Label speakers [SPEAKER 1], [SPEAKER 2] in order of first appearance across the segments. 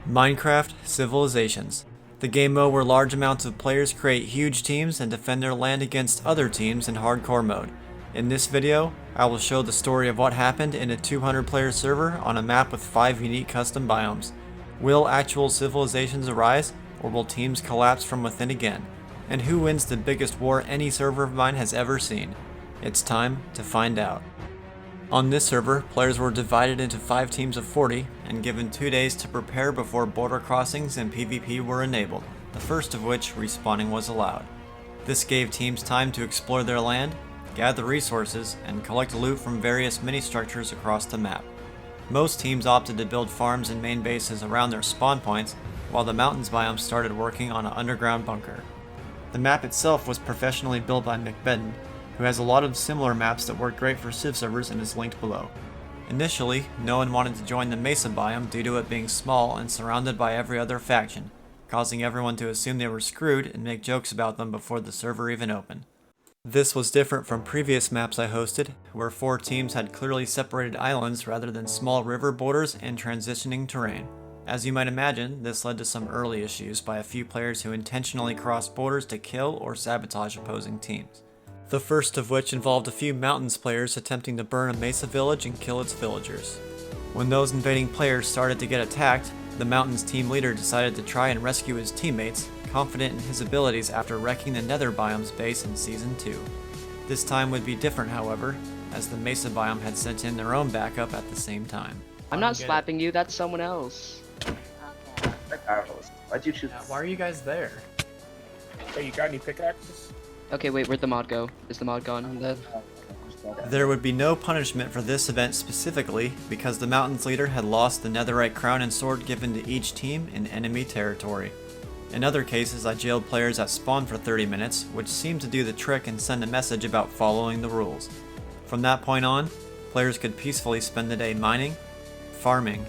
[SPEAKER 1] Minecraft Civilizations, the game mode where large amounts of players create huge teams and defend their land against other teams in hardcore mode. In this video, I will show the story of what happened in a 200-player server on a map with 5 unique custom biomes. Will actual civilizations arise, or will teams collapse from within again? And who wins the biggest war any server of mine has ever seen? It's time to find out. On this server, players were divided into 5 teams of 40 and given 2 days to prepare before border crossings and PvP were enabled, the first of which respawning was allowed. This gave teams time to explore their land, gather resources, and collect loot from various mini-structures across the map. Most teams opted to build farms and main bases around their spawn points, while the mountains biome started working on an underground bunker. The map itself was professionally built by McMeddon, who has a lot of similar maps that work great for Civ servers and is linked below. Initially, no one wanted to join the Mesa biome due to it being small and surrounded by every other faction, causing everyone to assume they were screwed and make jokes about them before the server even opened. This was different from previous maps I hosted, where 4 teams had clearly separated islands rather than small river borders and transitioning terrain. As you might imagine, this led to some early issues by a few players who intentionally crossed borders to kill or sabotage opposing teams. The first of which involved a few mountains players attempting to burn a mesa village and kill its villagers. When those invading players started to get attacked, the mountains team leader decided to try and rescue his teammates, confident in his abilities after wrecking the nether biome's base in Season 2. This time would be different, however, as the mesa biome had sent in their own backup at the same time.
[SPEAKER 2] I'm not slapping you, that's someone else.
[SPEAKER 3] Why'd you choose?
[SPEAKER 4] Why are you guys there?
[SPEAKER 3] Hey, you got any pickaxes?
[SPEAKER 2] Okay, wait, where'd the mod go? Is the mod gone? I'm dead.
[SPEAKER 1] There would be no punishment for this event specifically, because the mountains leader had lost the netherite crown and sword given to each team in enemy territory. In other cases, I jailed players at spawn for 30 minutes, which seemed to do the trick and send a message about following the rules. From that point on, players could peacefully spend the day mining, farming,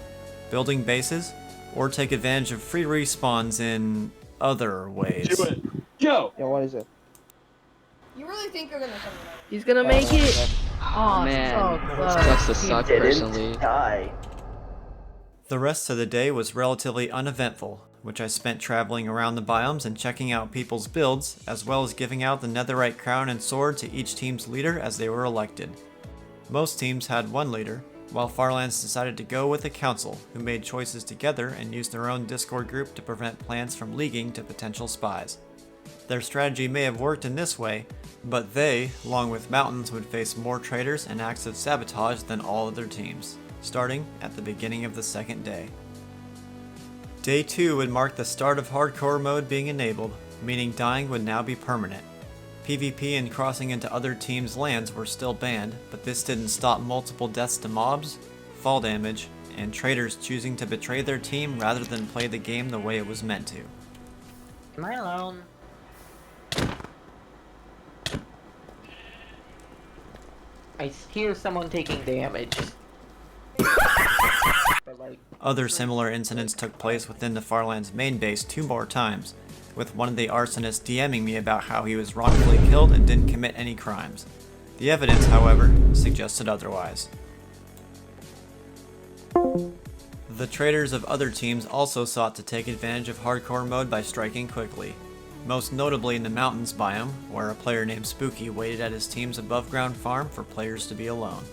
[SPEAKER 1] building bases, or take advantage of free respawns in other ways.
[SPEAKER 3] Do it! Yo!
[SPEAKER 5] Yeah, what is it?
[SPEAKER 6] You really think you're gonna come out?
[SPEAKER 2] He's gonna make it!
[SPEAKER 5] Oh,
[SPEAKER 2] Man,
[SPEAKER 5] so close.
[SPEAKER 2] sucks to suck personally.
[SPEAKER 3] Die.
[SPEAKER 1] The rest of the day was relatively uneventful, which I spent traveling around the biomes and checking out people's builds, as well as giving out the netherite crown and sword to each team's leader as they were elected. Most teams had one leader, while Farlands decided to go with a council, who made choices together and used their own Discord group to prevent plans from leaking to potential spies. Their strategy may have worked in this way, but they, along with Mountains, would face more traitors and acts of sabotage than all other teams, starting at the beginning of the second day. Day 2 would mark the start of hardcore mode being enabled, meaning dying would now be permanent. PvP and crossing into other teams' lands were still banned, but this didn't stop multiple deaths to mobs, fall damage, and traitors choosing to betray their team rather than play the game the way it was meant to.
[SPEAKER 5] Am I alone? I hear someone taking damage. But like,
[SPEAKER 1] Other similar incidents took place within the Farlands main base 2 more times, with one of the arsonists DMing me about how he was wrongfully killed and didn't commit any crimes. The evidence, however, suggested otherwise. The traitors of other teams also sought to take advantage of hardcore mode by striking quickly, most notably in the mountains biome, where a player named Spooky waited at his team's above ground farm for players to be alone.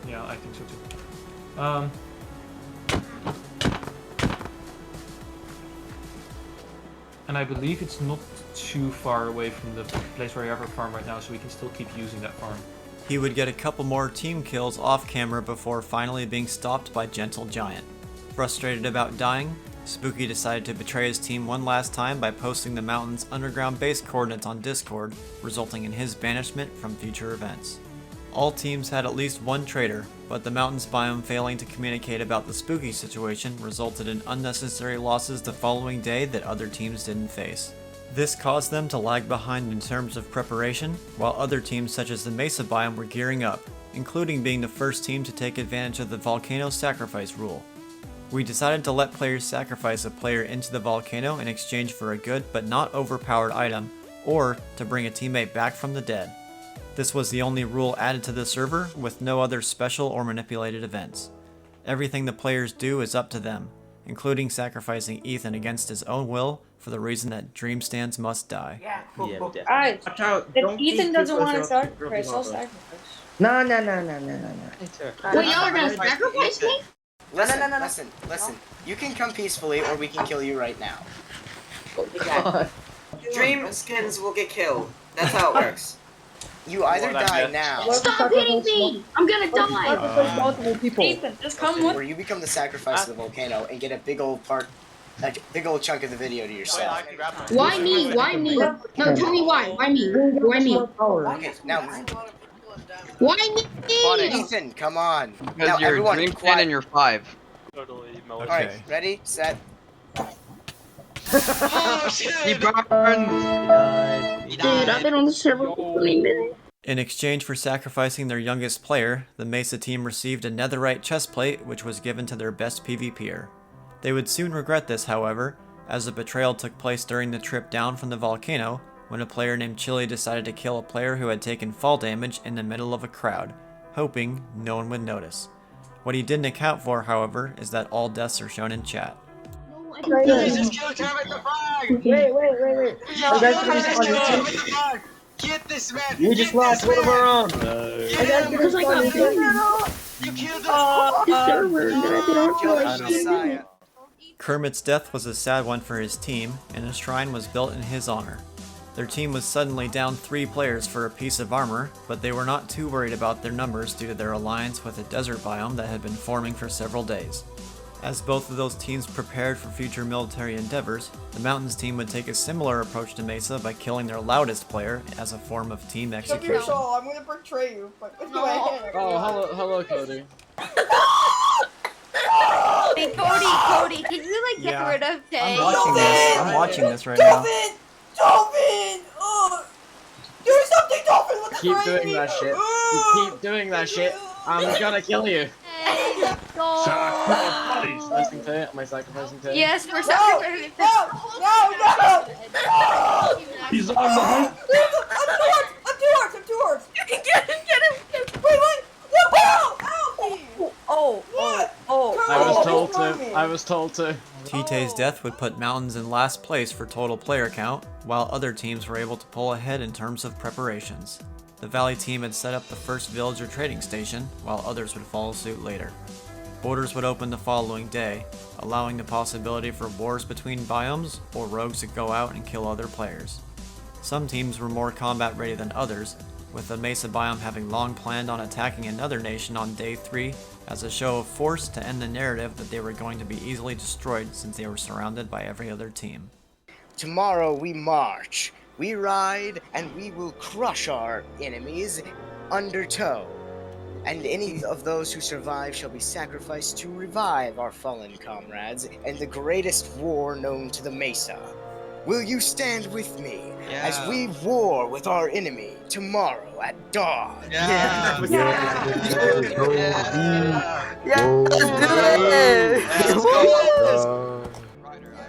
[SPEAKER 4] Yeah, I think so too. And I believe it's not too far away from the place where you have our farm right now, so we can still keep using that farm.
[SPEAKER 1] He would get a couple more team kills off camera before finally being stopped by Gentle Giant. Frustrated about dying, Spooky decided to betray his team one last time by posting the mountain's underground base coordinates on Discord, resulting in his banishment from future events. All teams had at least one traitor, but the mountains biome failing to communicate about the Spooky situation resulted in unnecessary losses the following day that other teams didn't face. This caused them to lag behind in terms of preparation, while other teams such as the Mesa biome were gearing up, including being the first team to take advantage of the Volcano sacrifice rule. We decided to let players sacrifice a player into the volcano in exchange for a good but not overpowered item, or to bring a teammate back from the dead. This was the only rule added to the server, with no other special or manipulated events. Everything the players do is up to them. including sacrificing Ethan against his own will for the reason that dream stands must die.
[SPEAKER 6] Alright,
[SPEAKER 7] Watch out.
[SPEAKER 6] if
[SPEAKER 7] Don't
[SPEAKER 6] Ethan
[SPEAKER 7] keep
[SPEAKER 6] doesn't
[SPEAKER 7] people
[SPEAKER 6] want to
[SPEAKER 7] short-
[SPEAKER 6] sacrifice, I'll
[SPEAKER 7] short-
[SPEAKER 6] sacrifice.
[SPEAKER 7] No.
[SPEAKER 8] Wait, y'all are gonna sacrifice me?
[SPEAKER 9] Listen. You can come peacefully, or we can kill you right now.
[SPEAKER 10] Dream skins will get killed. That's how it works.
[SPEAKER 9] You either die now,
[SPEAKER 8] Stop hitting me! I'm gonna die!
[SPEAKER 7] multiple people.
[SPEAKER 6] Ethan, just come with
[SPEAKER 9] or you become the sacrifice of the volcano and get a big old chunk of the video to yourself.
[SPEAKER 8] Why me? Why me? No, tell me why. Why me? Why me?
[SPEAKER 9] Okay, now,
[SPEAKER 8] Why me?
[SPEAKER 9] Ethan, come on.
[SPEAKER 2] Because
[SPEAKER 9] Now,
[SPEAKER 2] you're
[SPEAKER 9] everyone,
[SPEAKER 2] dream
[SPEAKER 9] quiet.
[SPEAKER 2] and you're 5.
[SPEAKER 9] Alright, ready, set.
[SPEAKER 2] He burns!
[SPEAKER 8] Dude, I've been on the server for 20 minutes.
[SPEAKER 1] In exchange for sacrificing their youngest player, the Mesa team received a netherite chestplate which was given to their best PvPer. They would soon regret this, however, as a betrayal took place during the trip down from the volcano when a player named Chili decided to kill a player who had taken fall damage in the middle of a crowd, hoping no one would notice. What he didn't account for, however, is that all deaths are shown in chat.
[SPEAKER 8] No, I didn't do it.
[SPEAKER 9] Get this man!
[SPEAKER 7] You just lost one of our own.
[SPEAKER 8] Because I got banned.
[SPEAKER 9] You killed
[SPEAKER 8] The server that I've been on for like 10 minutes.
[SPEAKER 1] Kermit's death was a sad one for his team, and a shrine was built in his honor. Their team was suddenly down 3 players for a piece of armor, but they were not too worried about their numbers due to their alliance with a desert biome that had been forming for several days. As both of those teams prepared for future military endeavors, the Mountains team would take a similar approach to Mesa by killing their loudest player as a form of team
[SPEAKER 6] Show your
[SPEAKER 1] execution.
[SPEAKER 6] soul, I'm gonna betray you. But with my hand.
[SPEAKER 4] Oh, hello, Cody.
[SPEAKER 11] Hey, Cody, can you like get
[SPEAKER 1] Yeah.
[SPEAKER 11] rid of Tay?
[SPEAKER 1] I'm watching this right now.
[SPEAKER 6] Dolphin! Do something, Dolphin! What the
[SPEAKER 7] Keep
[SPEAKER 6] crazy?
[SPEAKER 7] doing that shit. You keep doing that shit. I'm gonna kill you.
[SPEAKER 11] Hey, let's go.
[SPEAKER 7] Sacrificing Tay? Am I sacrificing Tay?
[SPEAKER 11] Yes, we're
[SPEAKER 6] No!
[SPEAKER 11] sacrificing.
[SPEAKER 6] No!
[SPEAKER 4] He's on the hunt.
[SPEAKER 6] I'm two hearts!
[SPEAKER 11] Get him.
[SPEAKER 6] Wait! No! Ow! What?
[SPEAKER 7] I was told to.
[SPEAKER 1] Tite's death would put Mountains in last place for total player count, while other teams were able to pull ahead in terms of preparations. The Valley team had set up the first villager trading station, while others would follow suit later. Borders would open the following day, allowing the possibility for wars between biomes or rogues to go out and kill other players. Some teams were more combat ready than others, with the Mesa biome having long planned on attacking another nation on day 3 as a show of force to end the narrative that they were going to be easily destroyed since they were surrounded by every other team.
[SPEAKER 9] Tomorrow we march, we ride, and we will crush our enemies under tow. And any of those who survive shall be sacrificed to revive our fallen comrades in the greatest war known to the Mesa. Will you stand with me as we war with our enemy tomorrow at dawn?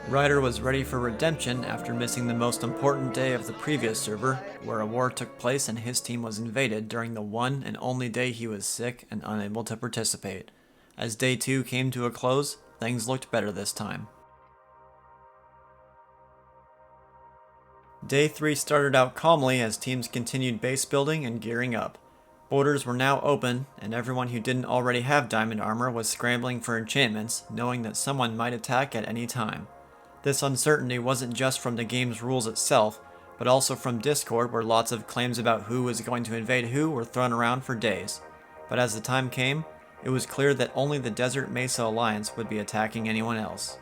[SPEAKER 1] Ryder was ready for redemption after missing the most important day of the previous server, where a war took place and his team was invaded during the one and only day he was sick and unable to participate. As day 2 came to a close, things looked better this time. Day 3 started out calmly as teams continued base building and gearing up. Borders were now open, and everyone who didn't already have diamond armor was scrambling for enchantments, knowing that someone might attack at any time. This uncertainty wasn't just from the game's rules itself, but also from Discord, where lots of claims about who was going to invade who were thrown around for days. But as the time came, it was clear that only the Desert Mesa Alliance would be attacking anyone else.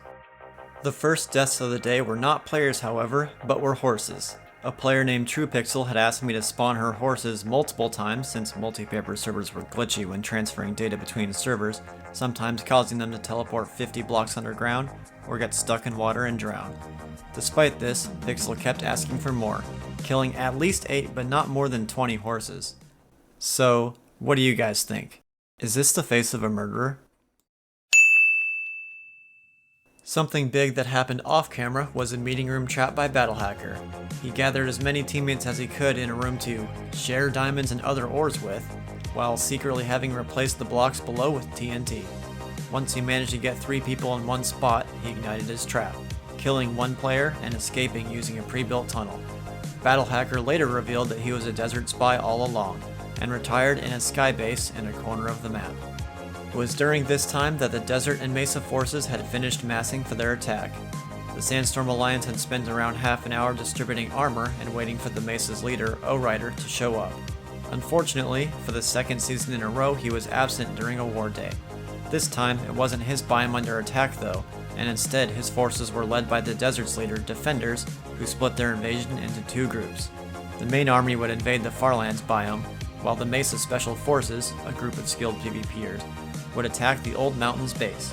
[SPEAKER 1] The first deaths of the day were not players, however, but were horses. A player named TruePixel had asked me to spawn her horses multiple times since multipaper servers were glitchy when transferring data between servers, sometimes causing them to teleport 50 blocks underground or get stuck in water and drown. Despite this, Pixel kept asking for more, killing at least 8 but not more than 20 horses. So, what do you guys think? Is this the face of a murderer? Something big that happened off camera was a meeting room chat by BattleHacker. He gathered as many teammates as he could in a room to share diamonds and other ores with, while secretly having replaced the blocks below with TNT. once he managed to get 3 people in one spot, he ignited his trap, killing 1 player and escaping using a pre-built tunnel. Battle Hacker later revealed that he was a desert spy all along, and retired in a sky base in a corner of the map. It was during this time that the Desert and Mesa forces had finished massing for their attack. The Sandstorm Alliance had spent around half an hour distributing armor and waiting for the Mesa's leader, O-Rider, to show up. Unfortunately, for the 2nd season in a row, he was absent during a war day. This time, it wasn't his biome under attack though, and instead his forces were led by the Desert's leader, Defenders, who split their invasion into 2 groups. The main army would invade the Farlands biome, while the Mesa Special Forces, a group of skilled PvPers, would attack the Old Mountains base.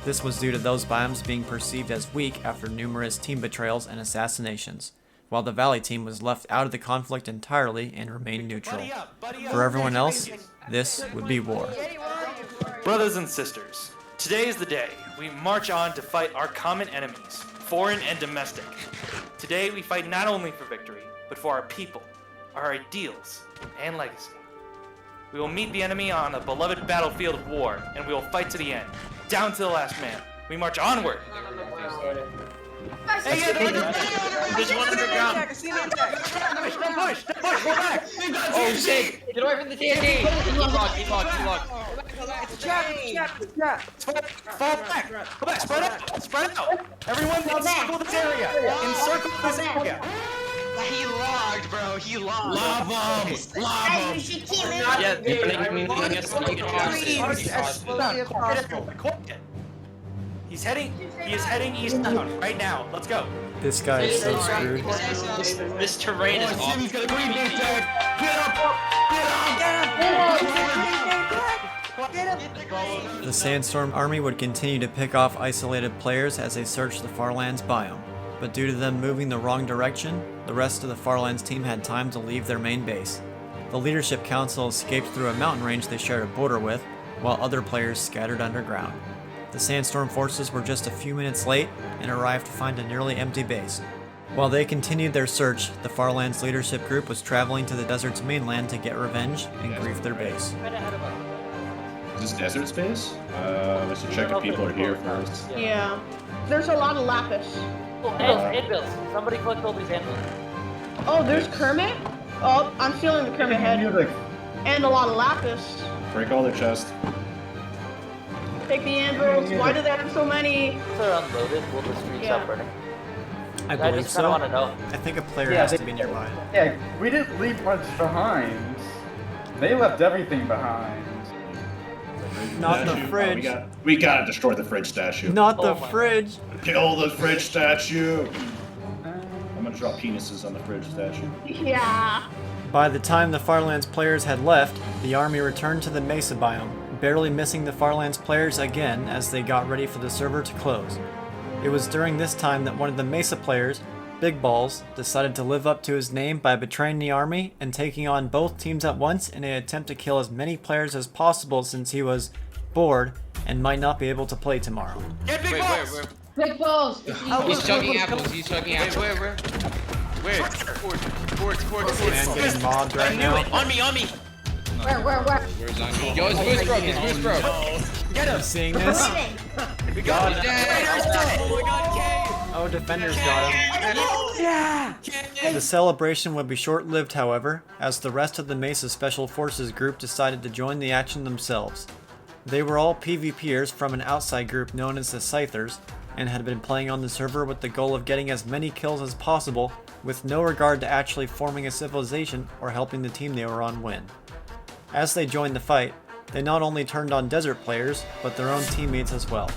[SPEAKER 1] This was due to those biomes being perceived as weak after numerous team betrayals and assassinations, while the Valley team was left out of the conflict entirely and remained neutral. For everyone else, this would be war.
[SPEAKER 12] Brothers and sisters, today is the day we march on to fight our common enemies, foreign and domestic. Today we fight not only for victory, but for our people, our ideals, and legacy. We will meet the enemy on the beloved battlefield of war, and we will fight to the end, down to the last man. We march onward. Hey,
[SPEAKER 7] There's one underground.
[SPEAKER 12] Don't push, go back.
[SPEAKER 7] Oh shit! Get away from the TNT! Keep locked.
[SPEAKER 12] Fall back, go back, spread out. Everyone encircle this area. Encircle this area.
[SPEAKER 2] He logged, bro. He logged.
[SPEAKER 12] Lob him.
[SPEAKER 11] Guys, we should keep moving.
[SPEAKER 12] He is heading eastbound right now. Let's go.
[SPEAKER 1] This guy is so screwed.
[SPEAKER 7] This terrain is awful.
[SPEAKER 12] He's got a green name tag. Get him.
[SPEAKER 1] The Sandstorm army would continue to pick off isolated players as they searched the Farlands biome, but due to them moving the wrong direction, the rest of the Farlands team had time to leave their main base. The Leadership Council escaped through a mountain range they shared a border with, while other players scattered underground. The Sandstorm forces were just a few minutes late and arrived to find a nearly empty base. While they continued their search, the Farlands leadership group was traveling to the desert's mainland to get revenge and grief their base.
[SPEAKER 13] Is this desert space? Let's just check if people are here first.
[SPEAKER 6] Yeah. There's a lot of lapis.
[SPEAKER 7] Handbills. Somebody collect all these handbills.
[SPEAKER 6] Oh, there's Kermit? Oh, I'm stealing the Kermit head. And a lot of lapis.
[SPEAKER 13] Break all their chests.
[SPEAKER 6] Take the anvils. Why do they have so many?
[SPEAKER 7] They're unloaded. Will the streets stop burning?
[SPEAKER 1] I believe
[SPEAKER 7] just kinda
[SPEAKER 1] so.
[SPEAKER 7] wanna know.
[SPEAKER 1] I think a player has to be nearby.
[SPEAKER 3] Yeah, we didn't leave much behind. They left everything behind.
[SPEAKER 1] Not the fridge.
[SPEAKER 13] We gotta destroy the fridge statue.
[SPEAKER 1] Not the fridge.
[SPEAKER 13] Kill the fridge statue. I'm gonna draw penises on the fridge statue.
[SPEAKER 6] Yeah.
[SPEAKER 1] By the time the Farlands players had left, the army returned to the Mesa biome, barely missing the Farlands players again as they got ready for the server to close. It was during this time that one of the Mesa players, Big Balls, decided to live up to his name by betraying the army and taking on both teams at once in an attempt to kill as many players as possible since he was bored and might not be able to play tomorrow.
[SPEAKER 12] Get Big Balls!
[SPEAKER 6] Big balls.
[SPEAKER 7] He's chugging apples. He's chugging apples.
[SPEAKER 2] Where? Sports.
[SPEAKER 1] Man getting mobbed right now.
[SPEAKER 2] On me.
[SPEAKER 6] Where?
[SPEAKER 7] Where's on me? Yo, his boost broke. His boost broke.
[SPEAKER 12] Get him!
[SPEAKER 1] Seeing this?
[SPEAKER 12] We got him.
[SPEAKER 1] Oh, Defenders got him. The celebration would be short-lived, however, as the rest of the Mesa Special Forces group decided to join the action themselves. They were all PvPers from an outside group known as the Scythers, and had been playing on the server with the goal of getting as many kills as possible, with no regard to actually forming a civilization or helping the team they were on win. As they joined the fight, they not only turned on desert players, but their own teammates as well.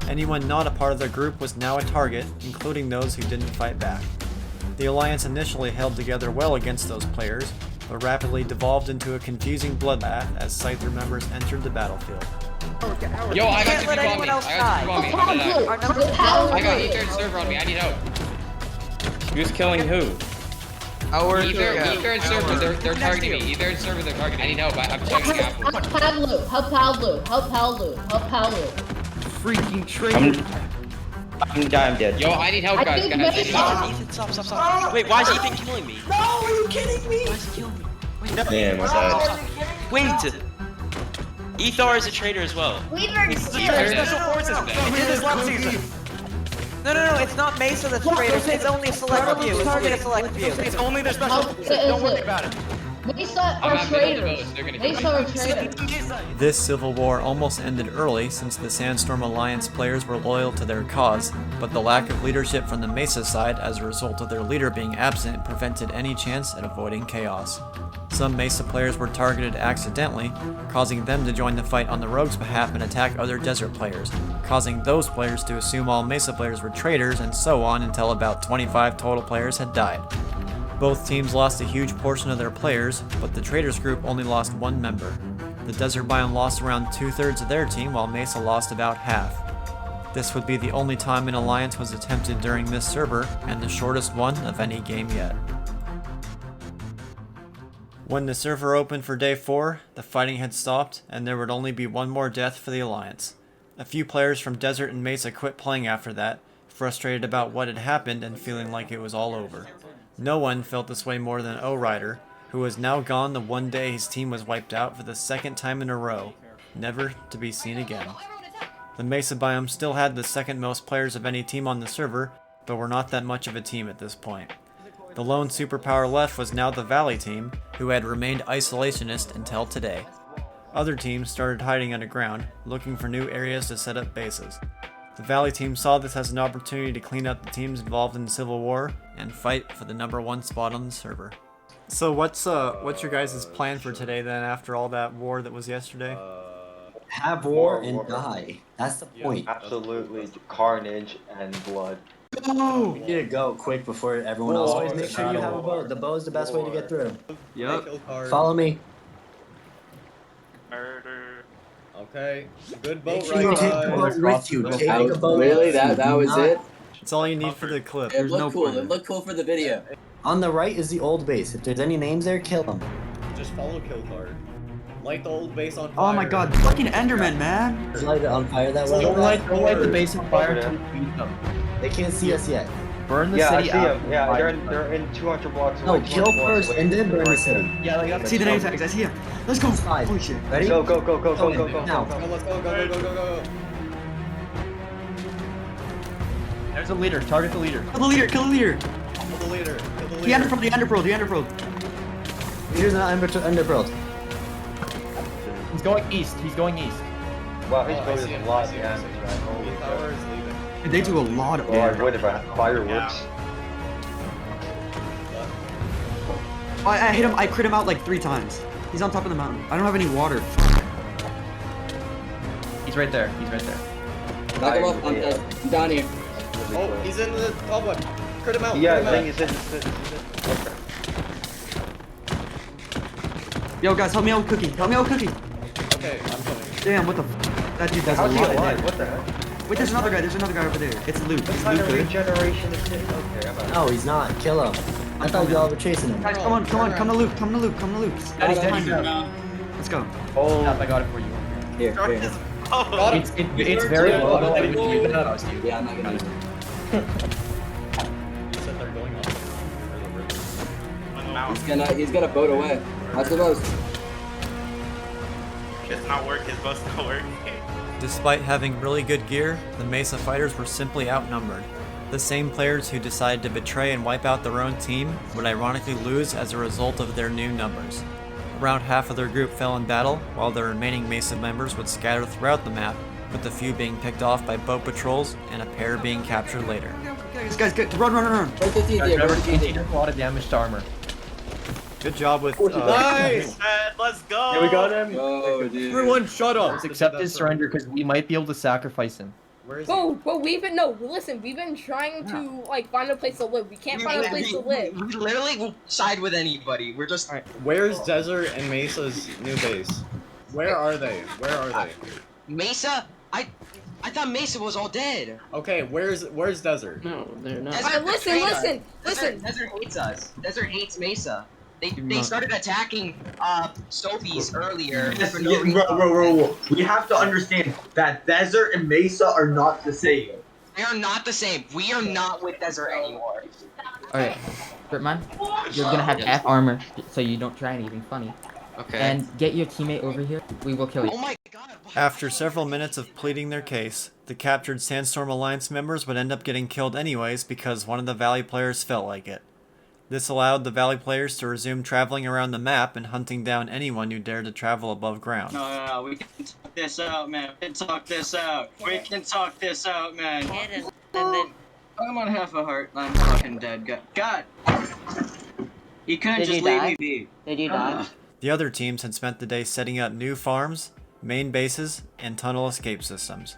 [SPEAKER 1] Anyone not a part of their group was now a target, including those who didn't fight back. The Alliance initially held together well against those players, but rapidly devolved into a confusing bloodbath as Scyther members entered the battlefield.
[SPEAKER 7] Yo, I got two people on me. I got E3rd server on me. I need help.
[SPEAKER 3] Who's killing who?
[SPEAKER 7] E3rd server. They're targeting me. E3rd server. They're targeting me. I need help. I'm chugging apples.
[SPEAKER 6] Help Palu.
[SPEAKER 3] Freaking traitor.
[SPEAKER 14] I'm dead.
[SPEAKER 7] Yo, I need help, guys.
[SPEAKER 2] Ethan, stop. Wait, why is Ethan killing me?
[SPEAKER 6] No, are you kidding me?
[SPEAKER 2] Why is he killing me? Wait,
[SPEAKER 14] Damn, I died.
[SPEAKER 2] Wait. Ethar is a traitor as well.
[SPEAKER 11] Weaver
[SPEAKER 2] He's
[SPEAKER 11] too.
[SPEAKER 2] special forces.
[SPEAKER 12] We did this last season.
[SPEAKER 7] No, it's not Mesa that's traitors. It's only a select few. It's only a select few.
[SPEAKER 12] It's only the special forces. Don't worry about it.
[SPEAKER 6] Mesa are traitors. Mesa are traitors.
[SPEAKER 1] This civil war almost ended early since the Sandstorm Alliance players were loyal to their cause, but the lack of leadership from the Mesa side as a result of their leader being absent prevented any chance at avoiding chaos. Some Mesa players were targeted accidentally, causing them to join the fight on the Rogue's behalf and attack other Desert players, causing those players to assume all Mesa players were traitors, and so on until about 25 total players had died. Both teams lost a huge portion of their players, but the Traitors group only lost one member. The Desert Biome lost around 2/3 of their team, while Mesa lost about half. This would be the only time an alliance was attempted during this server, and the shortest one of any game yet. When the server opened for day 4, the fighting had stopped, and there would only be one more death for the alliance. A few players from Desert and Mesa quit playing after that, frustrated about what had happened and feeling like it was all over. No one felt this way more than O-Rider, who was now gone the one day his team was wiped out for the second time in a row, never to be seen again. The Mesa biome still had the second most players of any team on the server, but were not that much of a team at this point. The lone superpower left was now the Valley team, who had remained isolationist until today. Other teams started hiding underground, looking for new areas to set up bases. The Valley team saw this as an opportunity to clean up the teams involved in the Civil War and fight for the #1 spot on the server. So what's your guys' plan for today then after all that war that was yesterday?
[SPEAKER 15] Have war and die. That's the point.
[SPEAKER 14] Absolutely carnage and blood.
[SPEAKER 15] Go! You need to go quick before everyone else. Always make sure you have a bow. The bow is the best way to get through.
[SPEAKER 7] Yep.
[SPEAKER 15] Follow me.
[SPEAKER 2] Murder.
[SPEAKER 7] Okay. Good
[SPEAKER 15] Make
[SPEAKER 7] boat
[SPEAKER 15] sure you take the boat with you. Take a boat.
[SPEAKER 16] Really? That was it?
[SPEAKER 1] It's all you need for the clip.
[SPEAKER 16] It looked cool. It looked cool for the video.
[SPEAKER 15] On the right is the old base. If there's any names there, kill them.
[SPEAKER 7] Just follow kill card. Light the old base on fire.
[SPEAKER 4] Oh my god, fucking Enderman, man!
[SPEAKER 15] Just light it on fire that way.
[SPEAKER 7] Don't light
[SPEAKER 4] the base on fire until we beat them.
[SPEAKER 15] They can't see us yet.
[SPEAKER 4] Burn the
[SPEAKER 14] Yeah, I
[SPEAKER 4] city
[SPEAKER 14] see
[SPEAKER 4] out.
[SPEAKER 14] them. Yeah, they're in 200 blocks away.
[SPEAKER 15] No,
[SPEAKER 14] 200
[SPEAKER 15] kill
[SPEAKER 14] blocks
[SPEAKER 15] first
[SPEAKER 14] away.
[SPEAKER 15] and then burn the city.
[SPEAKER 4] Yeah, like, see the name tags, I see him. Let's go!
[SPEAKER 15] Five.
[SPEAKER 4] Holy shit.
[SPEAKER 15] Ready?
[SPEAKER 14] Go.
[SPEAKER 15] Now.
[SPEAKER 14] Go.
[SPEAKER 7] Let's go.
[SPEAKER 4] There's a leader, target the leader. Kill the leader, kill the leader!
[SPEAKER 7] Kill the leader.
[SPEAKER 4] The underpearl.
[SPEAKER 15] Here's an underpearl.
[SPEAKER 4] He's going east,
[SPEAKER 14] Wow, his boat is a lot of damage, man. Holy
[SPEAKER 7] Tower
[SPEAKER 14] crap.
[SPEAKER 7] is leaving.
[SPEAKER 4] They do a lot of
[SPEAKER 14] Oh, I avoided by fireworks.
[SPEAKER 4] I hit him, I crit him out like 3 times. He's on top of the mountain. I don't have any water. He's right there.
[SPEAKER 16] Knock him off. I'm down here.
[SPEAKER 7] Oh, he's in the top one. Crit him out.
[SPEAKER 14] Yeah,
[SPEAKER 7] crit
[SPEAKER 14] I
[SPEAKER 7] him
[SPEAKER 14] think
[SPEAKER 7] out.
[SPEAKER 14] it's in. Okay.
[SPEAKER 4] Yo guys, help me out with Cookie.
[SPEAKER 7] Okay, I'm coming.
[SPEAKER 4] Damn, what the f? That dude does a
[SPEAKER 14] How's he
[SPEAKER 4] lot of
[SPEAKER 14] alive?
[SPEAKER 4] damage.
[SPEAKER 14] What the heck?
[SPEAKER 4] Wait, there's another guy over there. It's Luke.
[SPEAKER 14] What kind of regeneration is this? Okay, I'm out.
[SPEAKER 15] No, he's not. Kill him. I thought y'all were chasing him.
[SPEAKER 4] Guys, come on, come to Luke. Daddy's dead. Let's go.
[SPEAKER 14] Oh,
[SPEAKER 4] I got it for you.
[SPEAKER 15] Here.
[SPEAKER 7] Got him.
[SPEAKER 4] It's very low.
[SPEAKER 16] Yeah, I'm not gonna use it.
[SPEAKER 7] You said they're going up.
[SPEAKER 16] He's gonna boat away. How's the boat?
[SPEAKER 2] It's not working. His boat's not working.
[SPEAKER 1] Despite having really good gear, the Mesa fighters were simply outnumbered. The same players who decided to betray and wipe out their own team would ironically lose as a result of their new numbers. Around half of their group fell in battle, while the remaining Mesa members would scatter throughout the map, with a few being picked off by boat patrols and a pair being captured later.
[SPEAKER 4] Guys, run.
[SPEAKER 16] Break the teeth here. Break the teeth here.
[SPEAKER 4] A lot of damage to armor.
[SPEAKER 1] Good job with
[SPEAKER 7] Nice!
[SPEAKER 2] Let's go.
[SPEAKER 14] Yeah, we got him.
[SPEAKER 16] Oh, dude.
[SPEAKER 7] Everyone shut up.
[SPEAKER 4] Accept his surrender because we might be able to sacrifice him.
[SPEAKER 7] Where is
[SPEAKER 6] But we've been we've been trying to like find a place to live. We can't find a place to live.
[SPEAKER 10] We literally will side with anybody. We're just.
[SPEAKER 7] he? Where's Desert and Mesa's new base? Where are they?
[SPEAKER 10] Mesa? I thought Mesa was all dead.
[SPEAKER 7] Okay, where's Desert?
[SPEAKER 16] No, they're not.
[SPEAKER 10] Desert
[SPEAKER 6] Listen.
[SPEAKER 10] Desert hates us. Desert hates Mesa. They started attacking Sophie's earlier. For no reason.
[SPEAKER 17] Bro. We have to understand that Desert and Mesa are not the same.
[SPEAKER 10] They are not the same. We are not with Desert anymore.
[SPEAKER 5] Alright, Birdman, you're gonna have half armor, so you don't try anything funny.
[SPEAKER 2] Okay.
[SPEAKER 18] And get your teammate over here. We will kill you.
[SPEAKER 2] Oh my god.
[SPEAKER 1] After several minutes of pleading their case, the captured Sandstorm Alliance members would end up getting killed anyways because one of the Valley players felt like it. This allowed the Valley players to resume traveling around the map and hunting down anyone who dared to travel above ground.
[SPEAKER 10] No, we can talk this out, man. We can talk this out. We can talk this out, man. I'm on half a heart. I'm fucking dead. God. You couldn't
[SPEAKER 5] Did
[SPEAKER 10] just
[SPEAKER 5] you
[SPEAKER 10] leave
[SPEAKER 5] die?
[SPEAKER 10] me be.
[SPEAKER 5] Did you die?
[SPEAKER 1] The other teams had spent the day setting up new farms, main bases, and tunnel escape systems.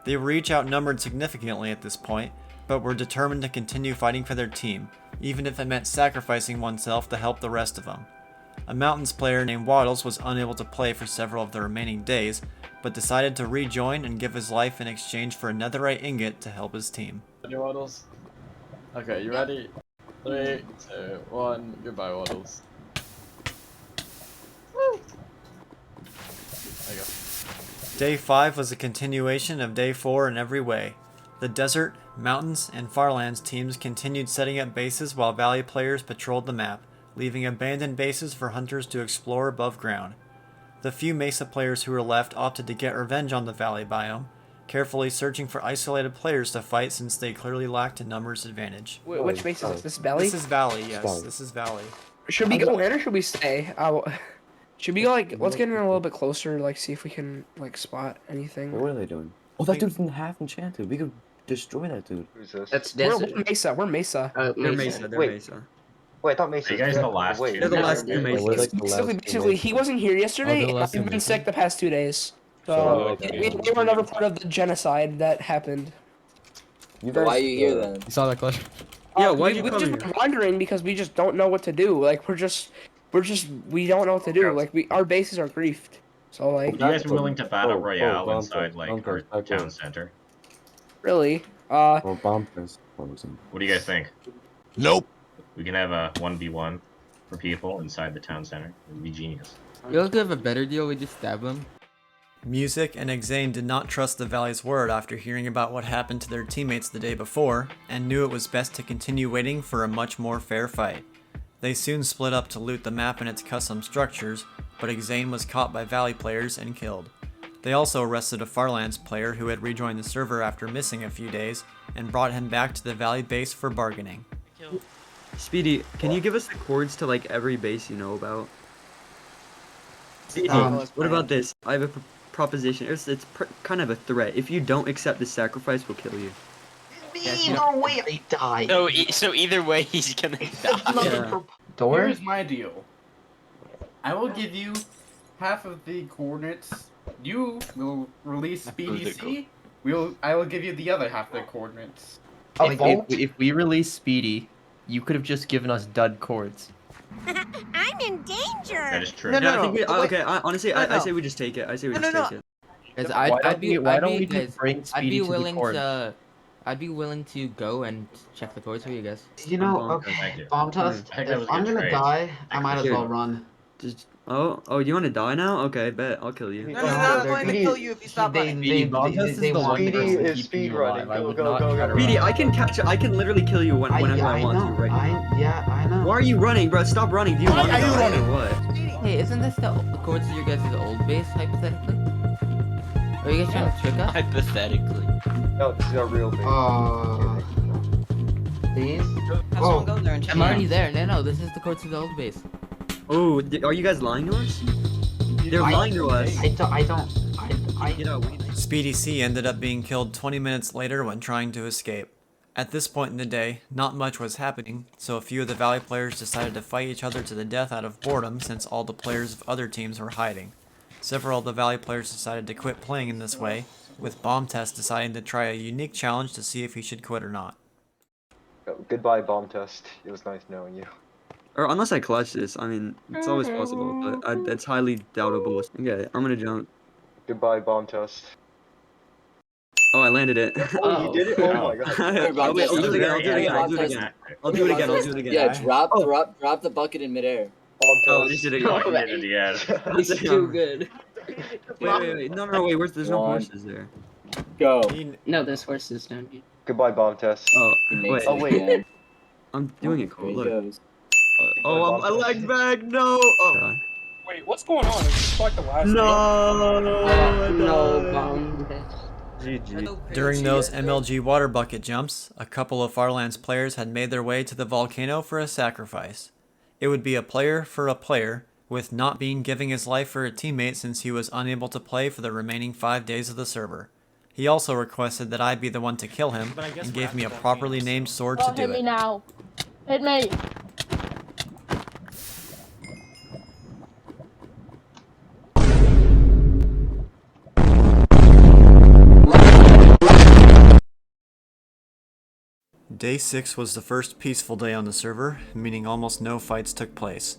[SPEAKER 1] They were each outnumbered significantly at this point, but were determined to continue fighting for their team, even if it meant sacrificing oneself to help the rest of them. A Mountains player named Waddles was unable to play for several of the remaining days, but decided to rejoin and give his life in exchange for a netherite ingot to help his team.
[SPEAKER 3] Ready, Waddles? Okay, you ready? 3, 2, 1, goodbye, Waddles. Woo! There you go.
[SPEAKER 1] Day 5 was a continuation of Day 4 in every way. The Desert, Mountains, and Farlands teams continued setting up bases while Valley players patrolled the map, leaving abandoned bases for hunters to explore above ground. The few Mesa players who were left opted to get revenge on the Valley biome, carefully searching for isolated players to fight since they clearly lacked a numbers advantage.
[SPEAKER 19] Which base is this? This Valley?
[SPEAKER 1] This is Valley, yes. This is Valley.
[SPEAKER 19] Should we go in or should we stay? Should we go like, let's get in a little bit closer, like see if we can like spot anything.
[SPEAKER 14] What are they doing? Oh, that dude's in half enchanted. We could destroy that dude.
[SPEAKER 16] Who's this?
[SPEAKER 19] That's we're Mesa. We're Mesa.
[SPEAKER 14] They're Mesa. They're Mesa.
[SPEAKER 16] Wait, I thought Mesa.
[SPEAKER 14] You guys the last
[SPEAKER 16] Wait,
[SPEAKER 14] two. They're the last two Mesa.
[SPEAKER 19] Basically, he wasn't here yesterday.
[SPEAKER 14] Oh,
[SPEAKER 19] I've been sick the past 2 days. So we were never part of the genocide that happened.
[SPEAKER 16] Why are you here then?
[SPEAKER 14] You saw that question?
[SPEAKER 19] Yeah, we've just been wandering because we just don't know what to do. Like we don't know what to do. Like our bases are griefed. So like.
[SPEAKER 13] You guys are willing to battle royale inside like our town center?
[SPEAKER 19] Really?
[SPEAKER 13] What do you guys think?
[SPEAKER 20] Nope.
[SPEAKER 13] We can have a 1v1 for people inside the town center. It would be genius.
[SPEAKER 18] You also have a better deal. We just stab them.
[SPEAKER 1] Music and Exane did not trust the Valley's word after hearing about what happened to their teammates the day before, and knew it was best to continue waiting for a much more fair fight. They soon split up to loot the map and its custom structures, but Exane was caught by Valley players and killed. They also arrested a Farlands player who had rejoined the server after missing a few days, and brought him back to the Valley base for bargaining.
[SPEAKER 21] Speedy, can you give us the coords to like every base you know about? What about this? I have a proposition. It's kind of a threat. If you don't accept the sacrifice, we'll kill you.
[SPEAKER 5] Either way, I die.
[SPEAKER 2] So either way, he's gonna die.
[SPEAKER 3] Here's my deal. I will give you half of the coordinates. You will release Speedy C. I will give you the other half of the coordinates.
[SPEAKER 22] If we release Speedy, you could have just given us dud chords.
[SPEAKER 11] I'm in danger.
[SPEAKER 13] That is true.
[SPEAKER 21] Okay, honestly, I say we just take it. I say we just take it.
[SPEAKER 18] Guys,
[SPEAKER 22] Why don't we just bring Speedy to the court?
[SPEAKER 18] I'd be willing to go and check the courts for you guys.
[SPEAKER 23] You know, okay, bomb test. If I'm gonna die, I might as well run.
[SPEAKER 21] Oh, you want to die now? Okay, bet. I'll kill you.
[SPEAKER 7] No, I'm going to kill you if you stop running.
[SPEAKER 23] Speedy is speed running. Go.
[SPEAKER 21] Speedy, I can literally kill you whenever I want to, right now.
[SPEAKER 23] Yeah, I know.
[SPEAKER 21] Why are you running, bro? Stop running. Do you want to die or what?
[SPEAKER 18] Hey, isn't this the courts of your guys' old base, hypothetically? Are you guys trying to trick us?
[SPEAKER 2] Hypothetically.
[SPEAKER 14] No, this is our real base.
[SPEAKER 23] These?
[SPEAKER 7] Have someone go there and check.
[SPEAKER 18] I'm already there. No, this is the courts of the old base.
[SPEAKER 21] Oh, are you guys lying to us? They're lying to us.
[SPEAKER 1] Speedy C ended up being killed 20 minutes later when trying to escape. At this point in the day, not much was happening, so a few of the Valley players decided to fight each other to the death out of boredom since all the players of other teams were hiding. Several of the Valley players decided to quit playing in this way, with Bomb Test deciding to try a unique challenge to see if he should quit or not.
[SPEAKER 14] Goodbye, Bomb Test. It was nice knowing you.
[SPEAKER 21] Or unless I clutch this, I mean, it's always possible, but it's highly doubtable. Okay, I'm gonna jump.
[SPEAKER 14] Goodbye, Bomb Test.
[SPEAKER 21] Oh, I landed it.
[SPEAKER 14] Oh, you did it? Oh my god.
[SPEAKER 21] Wait, I'll do it again.
[SPEAKER 16] Yeah, drop the bucket in midair.
[SPEAKER 21] Oh, this did it again.
[SPEAKER 16] This is too good.
[SPEAKER 21] Wait. No, wait, there's no horses there.
[SPEAKER 16] Go.
[SPEAKER 23] No, there's horses down here.
[SPEAKER 14] Goodbye, Bomb Test.
[SPEAKER 21] Wait. I'm doing it cool, look. I lagged back, no! Oh.
[SPEAKER 4] Wait, what's going on? It's like the last
[SPEAKER 21] GG.
[SPEAKER 1] During those MLG water bucket jumps, a couple of Farlands players had made their way to the volcano for a sacrifice. It would be a player for a player, with Not Being giving his life for a teammate since he was unable to play for the remaining 5 days of the server. He also requested that I be the one to kill him, and gave me a properly named sword to do
[SPEAKER 6] Hit me
[SPEAKER 1] it.
[SPEAKER 6] now. Hit me.
[SPEAKER 1] Day 6 was the first peaceful day on the server, meaning almost no fights took place.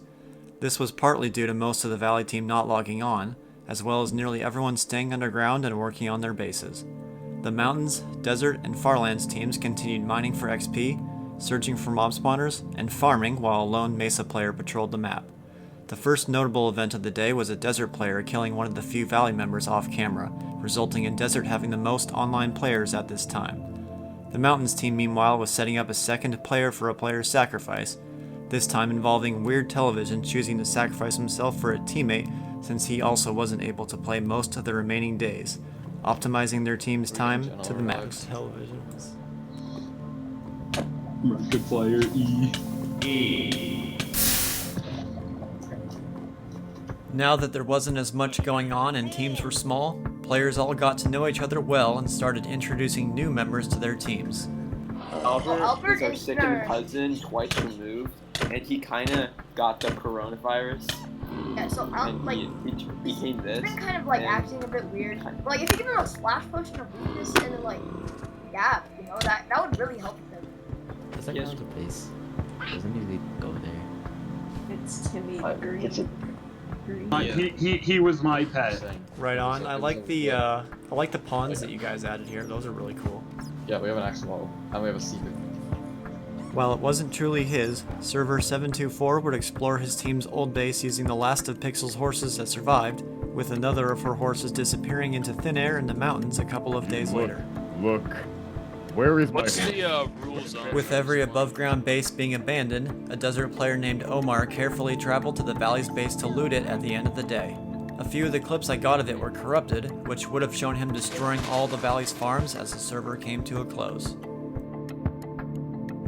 [SPEAKER 1] This was partly due to most of the Valley team not logging on, as well as nearly everyone staying underground and working on their bases. The Mountains, Desert, and Farlands teams continued mining for XP, searching for mob spawners, and farming while a lone Mesa player patrolled the map. The first notable event of the day was a Desert player killing one of the few Valley members off camera, resulting in Desert having the most online players at this time. The Mountains team meanwhile was setting up a second player for a player's sacrifice, this time involving Weird Television choosing to sacrifice himself for a teammate since he also wasn't able to play most of the remaining days, optimizing their team's time to the max.
[SPEAKER 13] Good player, E.
[SPEAKER 1] Now that there wasn't as much going on and teams were small, players all got to know each other well and started introducing new members to their teams.
[SPEAKER 8] Albert is our second cousin, twice removed, and he kind of got the coronavirus.
[SPEAKER 9] Yeah, so
[SPEAKER 8] and he became this.
[SPEAKER 9] He's been kind of like acting a bit weird. But, like if you give him a splash potion of weakness and then like gap, you know, that would really help him.
[SPEAKER 18] Does that count as a base? Doesn't usually go there.
[SPEAKER 6] It's Timmy.
[SPEAKER 20] He was my pet.
[SPEAKER 1] Right on. I like the pawns that you guys added here. Those are really cool.
[SPEAKER 24] Yeah, we have an actual, and we have a secret.
[SPEAKER 1] While it wasn't truly his, Server 724 would explore his team's old base using the last of Pixel's horses that survived, with another of her horses disappearing into thin air in the mountains a couple of days later.
[SPEAKER 20] Look, where is
[SPEAKER 25] What's the rule zone?
[SPEAKER 1] With every above-ground base being abandoned, a Desert player named Omar carefully traveled to the Valley's base to loot it at the end of the day. A few of the clips I got of it were corrupted, which would have shown him destroying all the Valley's farms as the server came to a close.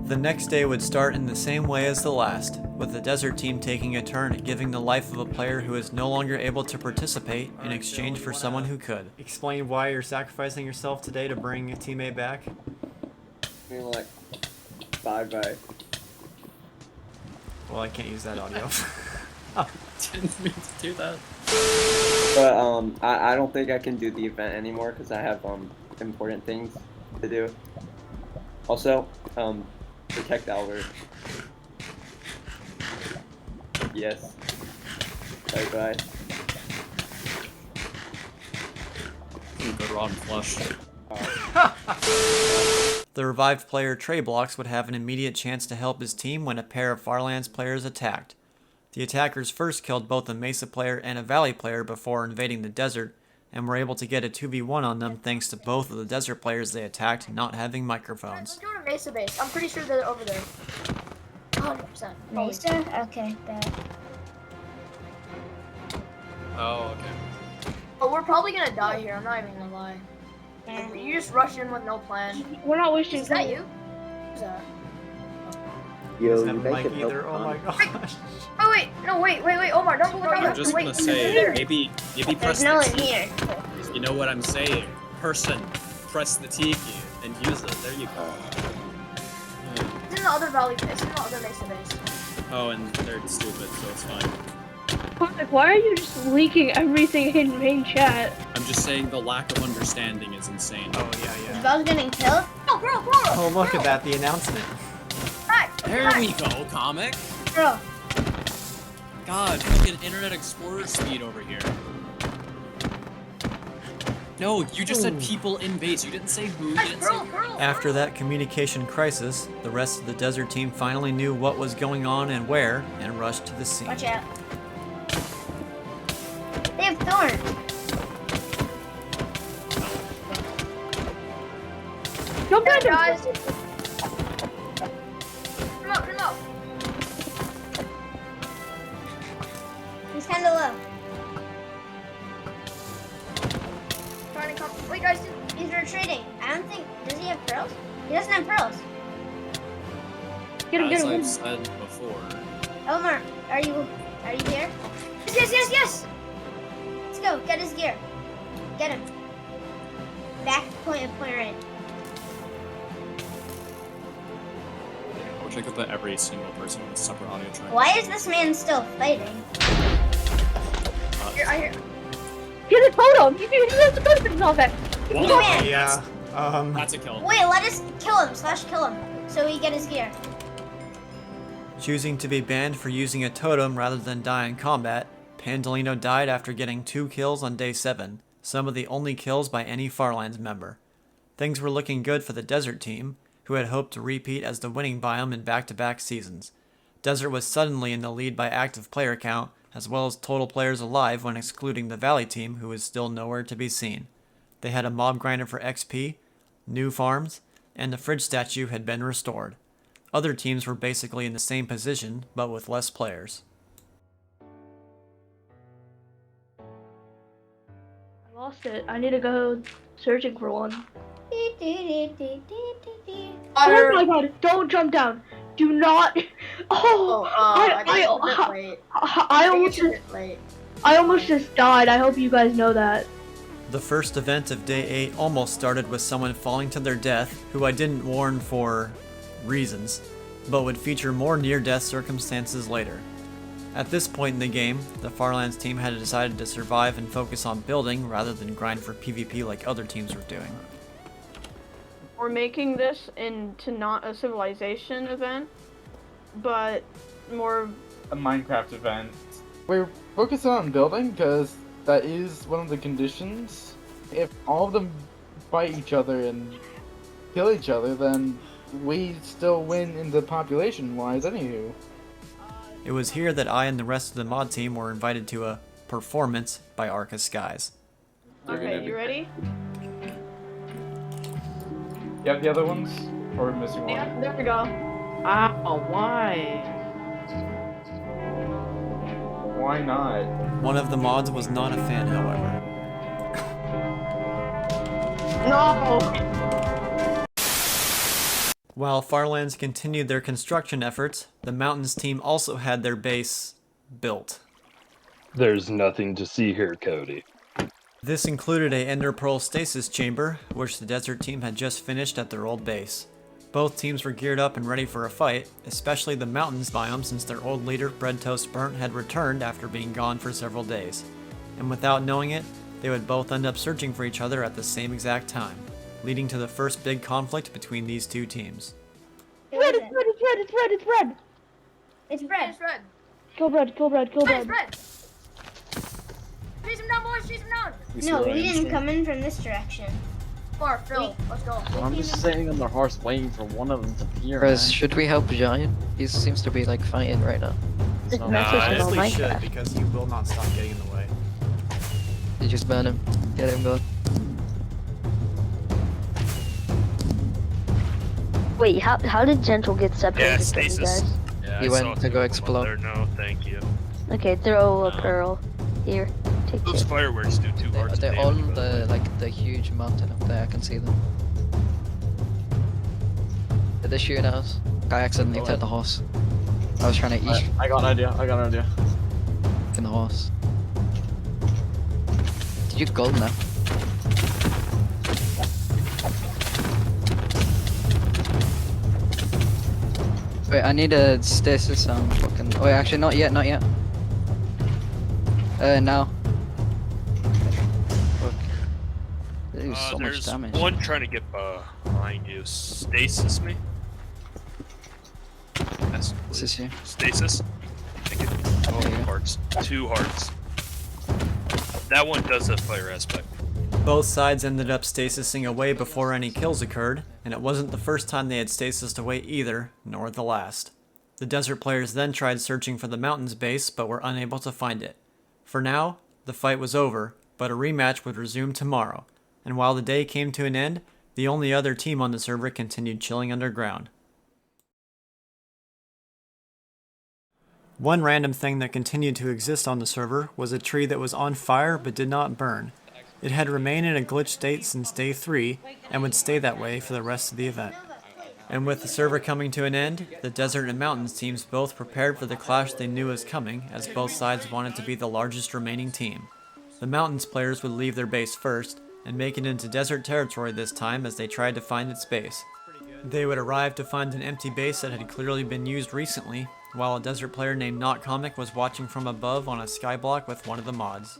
[SPEAKER 1] The next day would start in the same way as the last, with the Desert team taking a turn at giving the life of a player who is no longer able to participate in exchange for someone who could. Explain why you're sacrificing yourself today to bring a teammate back?
[SPEAKER 8] I mean, like, bye-bye.
[SPEAKER 1] Well, I can't use that audio.
[SPEAKER 25] Didn't mean to do that.
[SPEAKER 8] But, I don't think I can do the event anymore because I have, important things to do. Also, protect Albert. Yes. Bye-bye.
[SPEAKER 25] Good rotten flush.
[SPEAKER 1] The revived player Trey Blocks would have an immediate chance to help his team when a pair of Farlands players attacked. The attackers first killed both a Mesa player and a Valley player before invading the desert, and were able to get a 2v1 on them thanks to both of the desert players they attacked not having microphones.
[SPEAKER 9] Let's go to Mesa base. I'm pretty sure they're over there. 100%.
[SPEAKER 11] Mesa? Okay, bad.
[SPEAKER 25] Oh, okay.
[SPEAKER 9] But we're probably gonna die here, I'm not even gonna lie. You just rush in with no plan.
[SPEAKER 6] We're not wishing.
[SPEAKER 9] Is that you? Who's that?
[SPEAKER 15] Yo,
[SPEAKER 1] you make it either. Oh my gosh.
[SPEAKER 9] Oh wait, no wait, Omar, don't go down.
[SPEAKER 25] I'm just gonna say, maybe press
[SPEAKER 11] There's no
[SPEAKER 25] the
[SPEAKER 11] one
[SPEAKER 25] T
[SPEAKER 11] here.
[SPEAKER 25] key. You know what I'm saying? Person, press the T key and use it. There you go.
[SPEAKER 9] It's in the other Valley base, it's in the other Mesa base.
[SPEAKER 25] Oh, and they're stupid, so it's fine.
[SPEAKER 6] Why are you just leaking everything in main chat?
[SPEAKER 25] I'm just saying the lack of understanding is insane.
[SPEAKER 1] Oh yeah.
[SPEAKER 11] Is Buzz getting killed?
[SPEAKER 9] Oh, bro.
[SPEAKER 1] Oh, look at that, the announcement.
[SPEAKER 25] There we go, comic.
[SPEAKER 9] Bro.
[SPEAKER 25] God, fucking Internet Explorer speed over here. No, you just said people in base. You didn't say who. You didn't say who.
[SPEAKER 1] After that communication crisis, the rest of the Desert team finally knew what was going on and where, and rushed to the scene.
[SPEAKER 11] Watch out. They have thorns.
[SPEAKER 6] Jump in,
[SPEAKER 9] guys. Come out.
[SPEAKER 11] He's kind kinda low.
[SPEAKER 9] Trying to come. Wait, guys.
[SPEAKER 11] He's retreating. I don't think. Does he have pearls? He doesn't have pearls. Get him,
[SPEAKER 25] As
[SPEAKER 11] get him,
[SPEAKER 25] I've
[SPEAKER 11] get him.
[SPEAKER 25] said before.
[SPEAKER 11] Elmer, are you here? Yes. Let's go. Get his gear. Get him. Back point right.
[SPEAKER 25] I wish I could put every single person with a separate audio track.
[SPEAKER 11] Why is this man still fighting?
[SPEAKER 9] Here, I hear.
[SPEAKER 6] Get a totem! He has the totem off it!
[SPEAKER 1] Yeah.
[SPEAKER 25] That's a kill.
[SPEAKER 11] Wait, let us kill him. /kill him. So we get his gear.
[SPEAKER 1] Choosing to be banned for using a totem rather than die in combat, Pandolino died after getting 2 kills on day 7, some of the only kills by any Farlands member. Things were looking good for the Desert team, who had hoped to repeat as the winning biome in back-to-back seasons. Desert was suddenly in the lead by active player count, as well as total players alive when excluding the Valley team, who was still nowhere to be seen. They had a mob grinder for XP, new farms, and the fridge statue had been restored. Other teams were basically in the same position, but with less players.
[SPEAKER 6] I lost it. I need to go searching for one. Oh my god, don't jump down. Do not. I almost just died. I hope you guys know that.
[SPEAKER 1] The first event of day 8 almost started with someone falling to their death, who I didn't warn for reasons, but would feature more near-death circumstances later. At this point in the game, the Farlands team had decided to survive and focus on building rather than grind for PvP like other teams were doing.
[SPEAKER 6] We're making this into not a civilization event, but more
[SPEAKER 3] a Minecraft event. We're focusing on building because that is one of the conditions. If all of them fight each other and kill each other, then we still win in the population-wise anywho.
[SPEAKER 1] It was here that I and the rest of the mod team were invited to a performance by Arcus Skies.
[SPEAKER 6] Okay, you ready?
[SPEAKER 3] You have the other ones? Or we're missing one?
[SPEAKER 6] Yeah, there we go. Ow, why?
[SPEAKER 3] Why not?
[SPEAKER 1] One of the mods was not a fan, however.
[SPEAKER 6] No!
[SPEAKER 1] While Farlands continued their construction efforts, the Mountains team also had their base built.
[SPEAKER 5] There's nothing to see here, Cody.
[SPEAKER 1] This included a Ender Pearl stasis chamber, which the Desert team had just finished at their old base. Both teams were geared up and ready for a fight, especially the Mountains biome since their old leader, Bread Toast Burnt, had returned after being gone for several days. And without knowing it, they would both end up searching for each other at the same exact time, leading to the first big conflict between these two teams.
[SPEAKER 6] It's red!
[SPEAKER 9] It's red.
[SPEAKER 6] Kill bread.
[SPEAKER 9] It's red. Chase him down, boys. Chase him down.
[SPEAKER 11] No, we didn't come in from this direction.
[SPEAKER 9] Far, Phil. Let's go.
[SPEAKER 24] I'm just sitting on the horse waiting for one of them to appear.
[SPEAKER 10] Chris, should we help Giant? He seems to be like fighting right now.
[SPEAKER 1] No, I honestly should, because he will not stop getting in the way.
[SPEAKER 10] You just ban him. Get him going.
[SPEAKER 12] Wait, how did Gentle get separated from you guys?
[SPEAKER 10] He went to go explode.
[SPEAKER 5] No, thank you.
[SPEAKER 12] Okay, throw a pearl. Here, take
[SPEAKER 5] Those
[SPEAKER 12] it.
[SPEAKER 5] fireworks do 2 hearts.
[SPEAKER 10] They're on the huge mountain up there. I can see them. Did they shoot at us? I accidentally took the horse. I was trying to eat.
[SPEAKER 24] I got an idea.
[SPEAKER 10] In the horse. Did you gold now? Wait, I need a stasis fucking. Wait, actually, not yet. Now. Fuck. They do so much damage.
[SPEAKER 5] One trying to get behind you. Stasis me? That's
[SPEAKER 10] Stasis here.
[SPEAKER 5] Stasis? Thank you. 2 hearts. That one does a fire aspect.
[SPEAKER 1] Both sides ended up stasising away before any kills occurred, and it wasn't the first time they had stasised away either, nor the last. The Desert players then tried searching for the Mountains base, but were unable to find it. For now, the fight was over, but a rematch would resume tomorrow, and while the day came to an end, the only other team on the server continued chilling underground. One random thing that continued to exist on the server was a tree that was on fire but did not burn. It had remained in a glitch state since day 3 and would stay that way for the rest of the event. And with the server coming to an end, the Desert and Mountains teams both prepared for the clash they knew was coming, as both sides wanted to be the largest remaining team. The Mountains players would leave their base first, and make it into desert territory this time as they tried to find its base. They would arrive to find an empty base that had clearly been used recently, while a desert player named Not Comic was watching from above on a skyblock with one of the mods.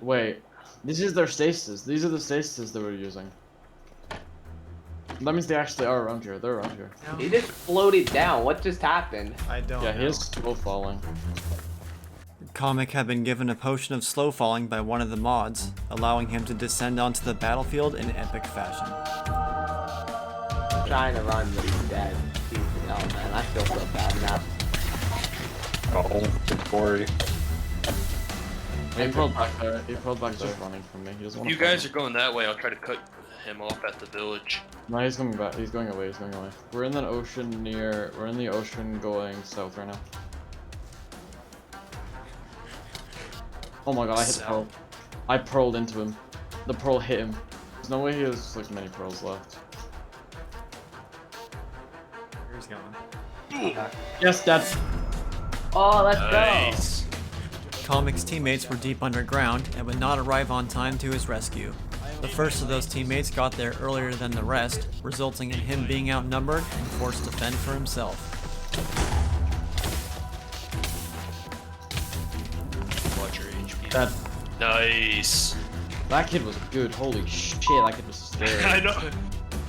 [SPEAKER 24] Wait, this is their stasis. These are the stasis they were using. That means they actually are around here. They're around here.
[SPEAKER 2] He just floated down. What just happened?
[SPEAKER 1] I don't know.
[SPEAKER 24] Yeah, he is slow falling.
[SPEAKER 1] Comic had been given a potion of slow falling by one of the mods, allowing him to descend onto the battlefield in epic fashion.
[SPEAKER 2] I'm trying to run, but he's dead. Oh man, I feel so bad now.
[SPEAKER 13] Oh, good Corey.
[SPEAKER 24] He pulled back there. He pulled back just running from me. He doesn't want
[SPEAKER 5] You guys are going that way. I'll try to cut him off at the village.
[SPEAKER 24] No, he's coming back. He's going away. He's going away. We're in the ocean We're in the ocean going south right now. Oh my god, I hit the pearl. I pearled into him. The pearl hit him. There's no way he has like many pearls left.
[SPEAKER 1] Here's going.
[SPEAKER 24] Yes, Dad.
[SPEAKER 2] Oh, let's
[SPEAKER 5] Nice.
[SPEAKER 1] Comic's teammates were deep underground and would not arrive on time to his rescue. The first of those teammates got there earlier than the rest, resulting in him being outnumbered and forced to fend for himself.
[SPEAKER 5] Watch your HP.
[SPEAKER 24] Dad.
[SPEAKER 5] Nice.
[SPEAKER 24] That kid was good. Holy shit, that kid was scary.
[SPEAKER 5] I know.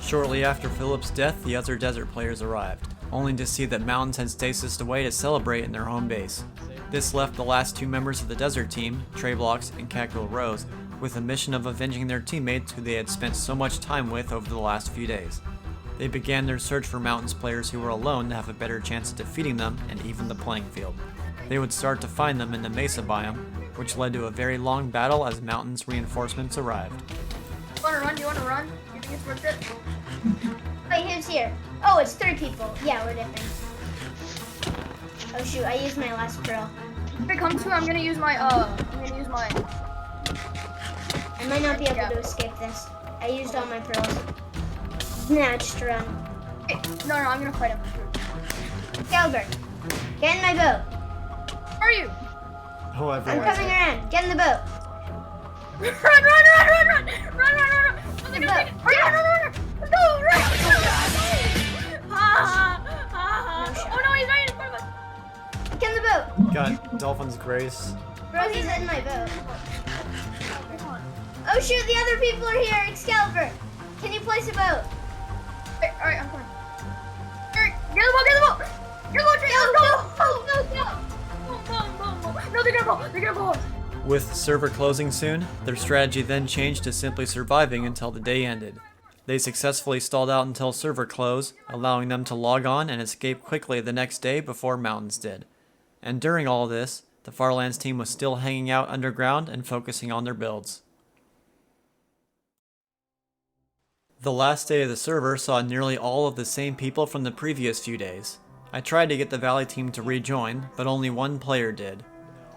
[SPEAKER 1] Shortly after Philip's death, the other desert players arrived, only to see that Mountains had stasised away to celebrate in their home base. This left the last 2 members of the desert team, Treyblocks and Cactual Rose, with the mission of avenging their teammates who they had spent so much time with over the last few days. They began their search for Mountains players who were alone to have a better chance of defeating them and even the playing field. They would start to find them in the Mesa biome, which led to a very long battle as Mountains reinforcements arrived.
[SPEAKER 9] You wanna run? Do you wanna run? You think it's worth it?
[SPEAKER 11] Wait, who's here? Oh, it's 3 people. Yeah, we're dipping. Oh shoot, I used my last pearl.
[SPEAKER 9] If it comes to it, I'm gonna use my
[SPEAKER 11] I might not be able to escape this. I used all my pearls. Nah, just run.
[SPEAKER 9] Hey, no, I'm gonna fight him.
[SPEAKER 11] Galbert, get in my boat.
[SPEAKER 9] Where are you?
[SPEAKER 1] Oh,
[SPEAKER 11] I'm coming around. Get in the boat.
[SPEAKER 9] Run! Run! The boat. Run! Oh no, he's right in front of us.
[SPEAKER 11] Get in the boat.
[SPEAKER 1] Got Dolphin's Grace.
[SPEAKER 11] Rosie's in my boat. Oh shoot, the other people are here. Excalibur, can you place a boat?
[SPEAKER 9] Alright, I'm coming. Get the boat! Get the boat, Trey! No, they're gonna blow us.
[SPEAKER 1] With the server closing soon, their strategy then changed to simply surviving until the day ended. They successfully stalled out until server close, allowing them to log on and escape quickly the next day before Mountains did. And during all this, the Farlands team was still hanging out underground and focusing on their builds. The last day of the server saw nearly all of the same people from the previous few days. I tried to get the Valley team to rejoin, but only one player did.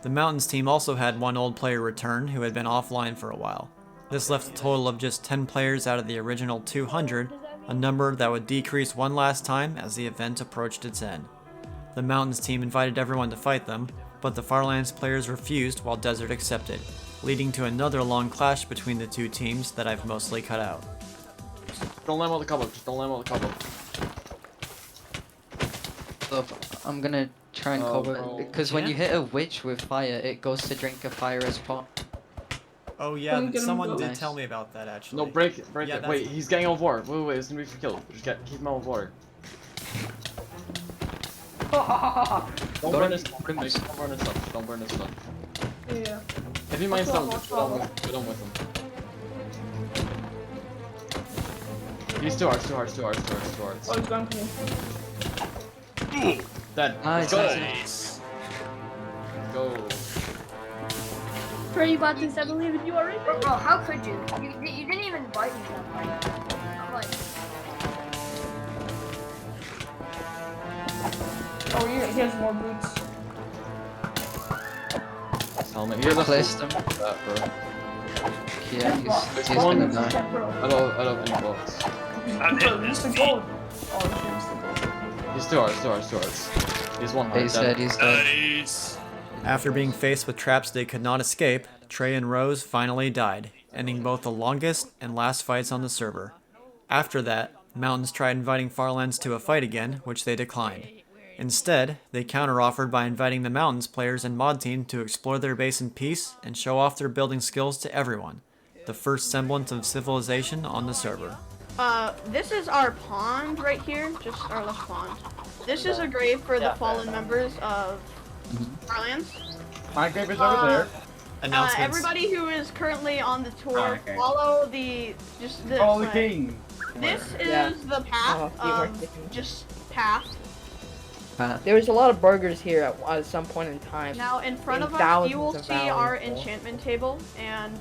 [SPEAKER 1] The Mountains team also had one old player return who had been offline for a while. This left a total of just 10 players out of the original 200, a number that would decrease one last time as the event approached its end. The Mountains team invited everyone to fight them, but the Farlands players refused while Desert accepted, leading to another long clash between the two teams that I've mostly cut out.
[SPEAKER 24] Don't let him on the cover. Just don't let him on the cover.
[SPEAKER 10] So I'm gonna try and cover because when you hit a witch with fire, it goes to drink a fire as pot.
[SPEAKER 1] Oh yeah, someone did tell me about that actually.
[SPEAKER 24] No, break it.
[SPEAKER 1] Yeah,
[SPEAKER 24] Wait, he's getting out of water. Wait, it's gonna be for kill. Just keep him out of water. Don't burn his stuff. Don't burn his stuff. Don't burn his stuff.
[SPEAKER 6] Yeah.
[SPEAKER 24] If he minds stuff, just go down with him. He's too hard.
[SPEAKER 6] Oh, he's gone for me.
[SPEAKER 24] Dead.
[SPEAKER 10] Nice.
[SPEAKER 24] Let's go.
[SPEAKER 6] Trey, you bought this, I believe in you already.
[SPEAKER 9] Bro, how could you? You didn't even invite me to that party. I'm like...
[SPEAKER 6] Oh, yeah, he has more boots.
[SPEAKER 24] Helmet. He has a
[SPEAKER 10] Placed him.
[SPEAKER 24] that, bro.
[SPEAKER 10] Yeah, he's gonna die.
[SPEAKER 24] I don't any bullets.
[SPEAKER 6] Use the gold. Oh, he used the gold.
[SPEAKER 24] He's 2 hearts. He's 1 heart.
[SPEAKER 10] He's dead, he's dead.
[SPEAKER 5] Nice.
[SPEAKER 1] After being faced with traps they could not escape, Trey and Rose finally died, ending both the longest and last fights on the server. After that, Mountains tried inviting Farlands to a fight again, which they declined. Instead, they counter-offered by inviting the Mountains players and mod team to explore their base in peace and show off their building skills to everyone. The first semblance of civilization on the server.
[SPEAKER 6] This is our pond right here, just our left pond. This is a grave for the fallen members of Farlands.
[SPEAKER 3] My grave is over there.
[SPEAKER 1] Announcements.
[SPEAKER 6] Everybody who is currently on the tour, follow the
[SPEAKER 3] Follow the king.
[SPEAKER 6] This is the path. Just path.
[SPEAKER 2] There was a lot of burgers here at some point in time.
[SPEAKER 6] Now in front of us, you will see our enchantment table, and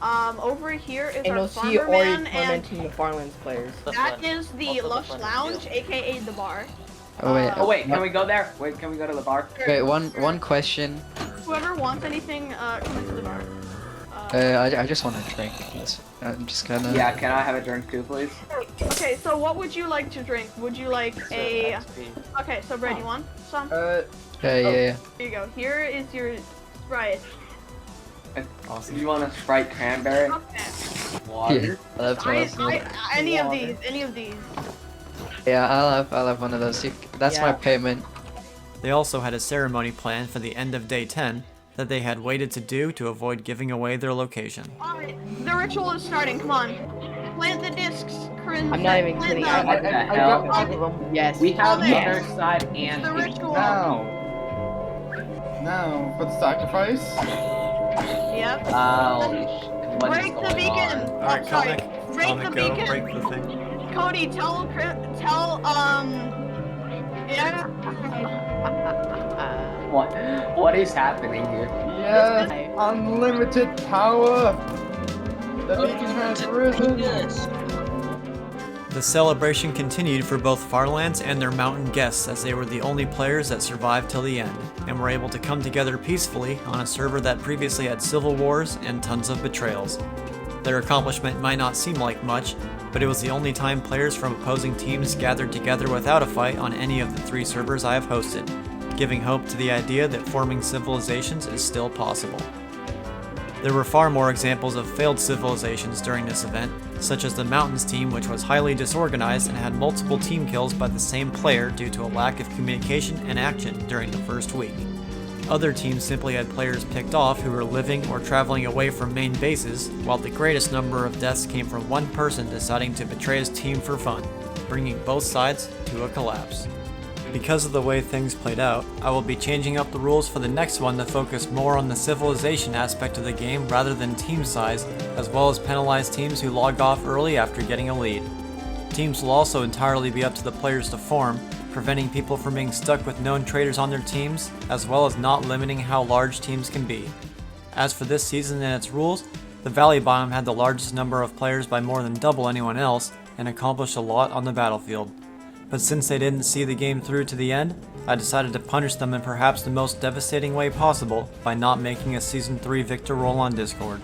[SPEAKER 6] over here is our farmer man, and
[SPEAKER 2] the Farlands players.
[SPEAKER 6] that is the Lush Lounge, aka the bar.
[SPEAKER 10] Oh wait,
[SPEAKER 2] Can we go there? Wait, can we go to the bar?
[SPEAKER 10] Wait, one question.
[SPEAKER 6] Whoever wants anything, come into the bar.
[SPEAKER 10] I just want to drink. I'm just gonna.
[SPEAKER 2] Yeah, can I have a drink too, please?
[SPEAKER 6] Okay, so what would you like to drink? Would you like a... Okay, so Brad, you want some?
[SPEAKER 10] Yeah.
[SPEAKER 6] Here you go. Here is your Sprite.
[SPEAKER 2] Awesome. You want a Sprite cranberry?
[SPEAKER 6] Okay.
[SPEAKER 2] Water?
[SPEAKER 10] Yeah,
[SPEAKER 6] any of these.
[SPEAKER 10] Yeah, I'll have one of those. That's my payment.
[SPEAKER 1] They also had a ceremony planned for the end of day 10 that they had waited to do to avoid giving away their location.
[SPEAKER 6] Alright, the ritual is starting. Come on. Plant the discs, Corinne.
[SPEAKER 2] I'm not even kidding. I got both of them. Yes. We have the other side and
[SPEAKER 6] the ritual.
[SPEAKER 3] Now, for the sacrifice.
[SPEAKER 6] Yep. Break the beacon.
[SPEAKER 1] Alright,
[SPEAKER 6] sorry. Break the
[SPEAKER 1] go.
[SPEAKER 6] beacon.
[SPEAKER 1] Break the thing.
[SPEAKER 6] Cody, tell
[SPEAKER 2] What is happening here?
[SPEAKER 3] Yes, unlimited power. The beacon has risen.
[SPEAKER 1] The celebration continued for both Farlands and their mountain guests, as they were the only players that survived till the end, and were able to come together peacefully on a server that previously had civil wars and tons of betrayals. Their accomplishment might not seem like much, but it was the only time players from opposing teams gathered together without a fight on any of the 3 servers I have hosted, giving hope to the idea that forming civilizations is still possible. There were far more examples of failed civilizations during this event, such as the Mountains team, which was highly disorganized and had multiple team kills by the same player due to a lack of communication and action during the first week. Other teams simply had players picked off who were living or traveling away from main bases, while the greatest number of deaths came from one person deciding to betray his team for fun, bringing both sides to a collapse. Because of the way things played out, I will be changing up the rules for the next one to focus more on the civilization aspect of the game rather than team size, as well as penalize teams who log off early after getting a lead. Teams will also entirely be up to the players to form, preventing people from being stuck with known traitors on their teams, as well as not limiting how large teams can be. As for this season and its rules, the Valley biome had the largest number of players by more than double anyone else, and accomplished a lot on the battlefield. But since they didn't see the game through to the end, I decided to punish them in perhaps the most devastating way possible by not making a Season 3 victor roll on Discord.